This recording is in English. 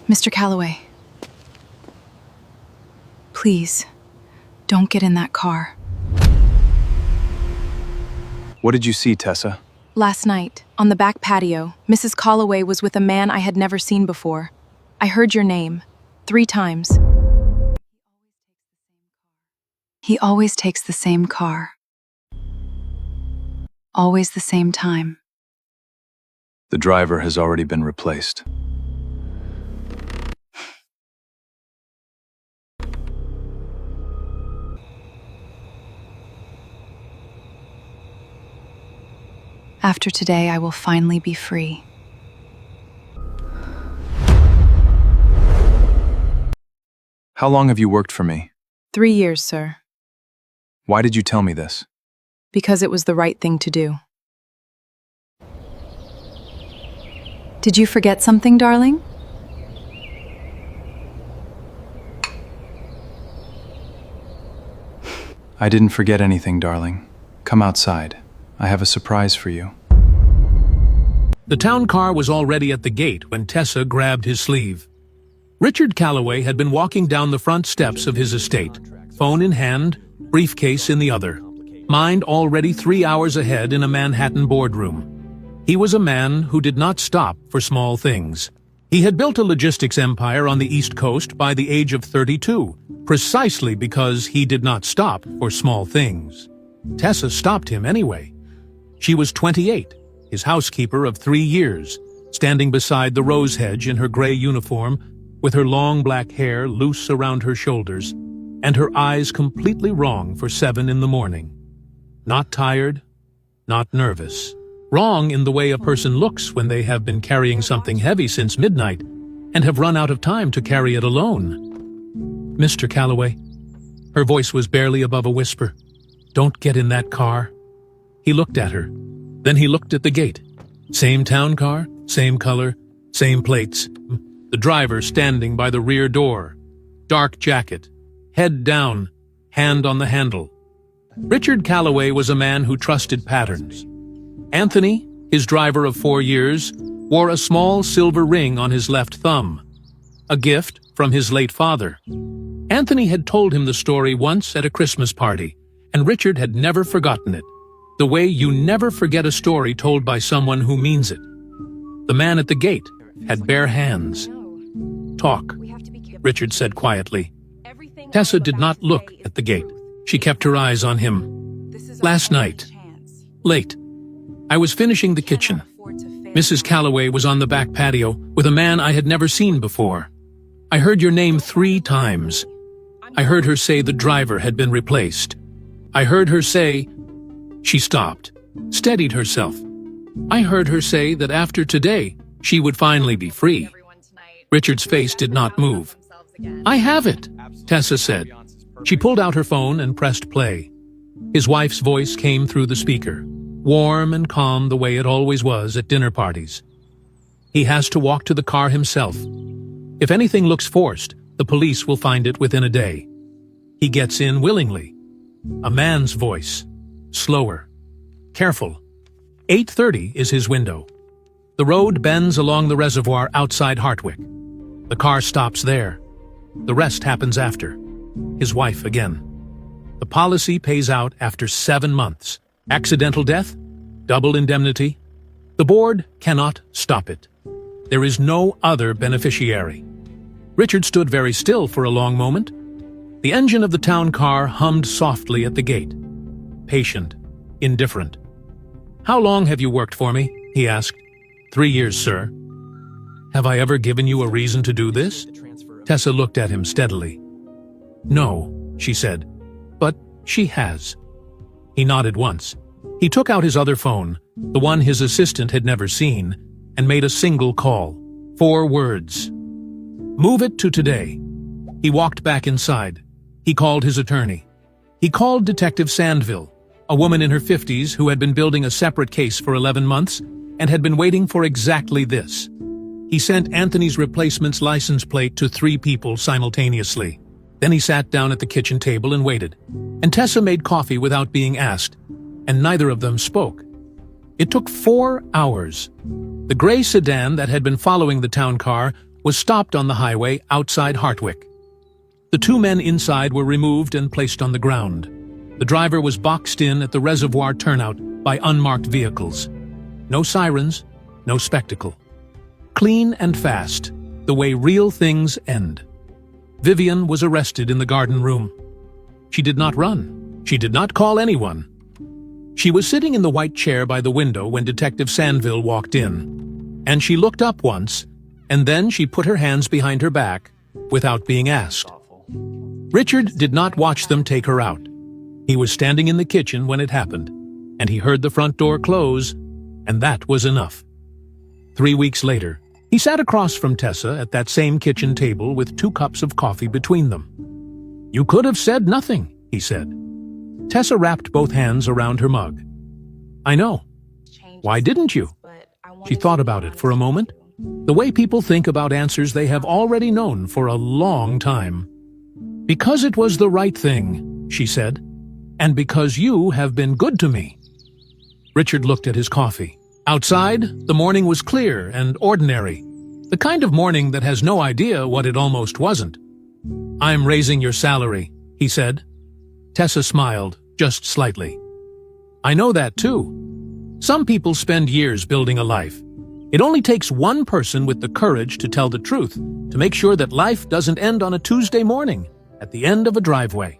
Mr. Calloway, please, don't get in that car. What did you see, Tessa? Last night, on the back patio, Mrs. Calloway was with a man I had never seen before. I heard your name 3 times. He always takes the same car. Always the same time. The driver has already been replaced. After today, I will finally be free. How long have you worked for me? 3 years, sir. Why did you tell me this? Because it was the right thing to do. Did you forget something, darling? I didn't forget anything, darling. Come outside. I have a surprise for you. The town car was already at the gate when Tessa grabbed his sleeve. Richard Calloway had been walking down the front steps of his estate, phone in hand, briefcase in the other, mind already 3 hours ahead in a Manhattan boardroom. He was a man who did not stop for small things. He had built a logistics empire on the East Coast by the age of 32, precisely because he did not stop for small things. Tessa stopped him anyway. She was 28, his housekeeper of 3 years, standing beside the rose hedge in her gray uniform, with her long black hair loose around her shoulders, and her eyes completely wrong for 7 in the morning. Not tired, not nervous. Wrong in the way a person looks when they have been carrying something heavy since midnight and have run out of time to carry it alone. Mr. Calloway, her voice was barely above a whisper. Don't get in that car. He looked at her. Then he looked at the gate. Same town car, same color, same plates. The driver standing by the rear door. Dark jacket. Head down, hand on the handle. Richard Calloway was a man who trusted patterns. Anthony, his driver of 4 years, wore a small silver ring on his left thumb. A gift from his late father. Anthony had told him the story once at a Christmas party, and Richard had never forgotten it. The way you never forget a story told by someone who means it. The man at the gate had bare hands. Talk, Richard said quietly. Tessa did not look at the gate. She kept her eyes on him. Last night, late, I was finishing the kitchen. Mrs. Calloway was on the back patio with a man I had never seen before. I heard your name 3 times. I heard her say the driver had been replaced. I heard her say... She stopped, steadied herself. I heard her say that after today, she would finally be free. Richard's face did not move. I have it, Tessa said. She pulled out her phone and pressed play. His wife's voice came through the speaker, warm and calm the way it always was at dinner parties. He has to walk to the car himself. If anything looks forced, the police will find it within a day. He gets in willingly. A man's voice. Slower. Careful. 8:30 is his window. The road bends along the reservoir outside Hartwick. The car stops there. The rest happens after. His wife again. The policy pays out after 7 months. Accidental death? Double indemnity? The board cannot stop it. There is no other beneficiary. Richard stood very still for a long moment. The engine of the town car hummed softly at the gate. Patient, indifferent. How long have you worked for me? He asked. 3 years, sir. Have I ever given you a reason to do this? Tessa looked at him steadily. No, she said, but she has. He nodded once. He took out his other phone, the one his assistant had never seen, and made a single call. 4 words. Move it to today. He walked back inside. He called his attorney. He called Detective Sandville, a woman in her 50s who had been building a separate case for 11 months and had been waiting for exactly this. He sent Anthony's replacement's license plate to 3 people simultaneously. Then he sat down at the kitchen table and waited. And Tessa made coffee without being asked, and neither of them spoke. It took 4 hours. The gray sedan that had been following the town car was stopped on the highway outside Hartwick. The two men inside were removed and placed on the ground. The driver was boxed in at the reservoir turnout by unmarked vehicles. No sirens, no spectacle. Clean and fast, the way real things end. Vivian was arrested in the garden room. She did not run. She did not call anyone. She was sitting in the white chair by the window when Detective Sandville walked in, and she looked up once, and then she put her hands behind her back without being asked. Richard did not watch them take her out. He was standing in the kitchen when it happened, and he heard the front door close, and that was enough. 3 weeks later, he sat across from Tessa at that same kitchen table with 2 cups of coffee between them. "You could have said nothing," he said. Tessa wrapped both hands around her mug. "I know. Why didn't you?" She thought about it for a moment, the way people think about answers they have already known for a long time. "Because it was the right thing," she said, "and because you have been good to me." Richard looked at his coffee. Outside, the morning was clear and ordinary, the kind of morning that has no idea what it almost wasn't. "I'm raising your salary," he said. Tessa smiled, just slightly. "I know that too. Some people spend years building a life. It only takes one person with the courage to tell the truth, to make sure that life doesn't end on a Tuesday morning, at the end of a driveway."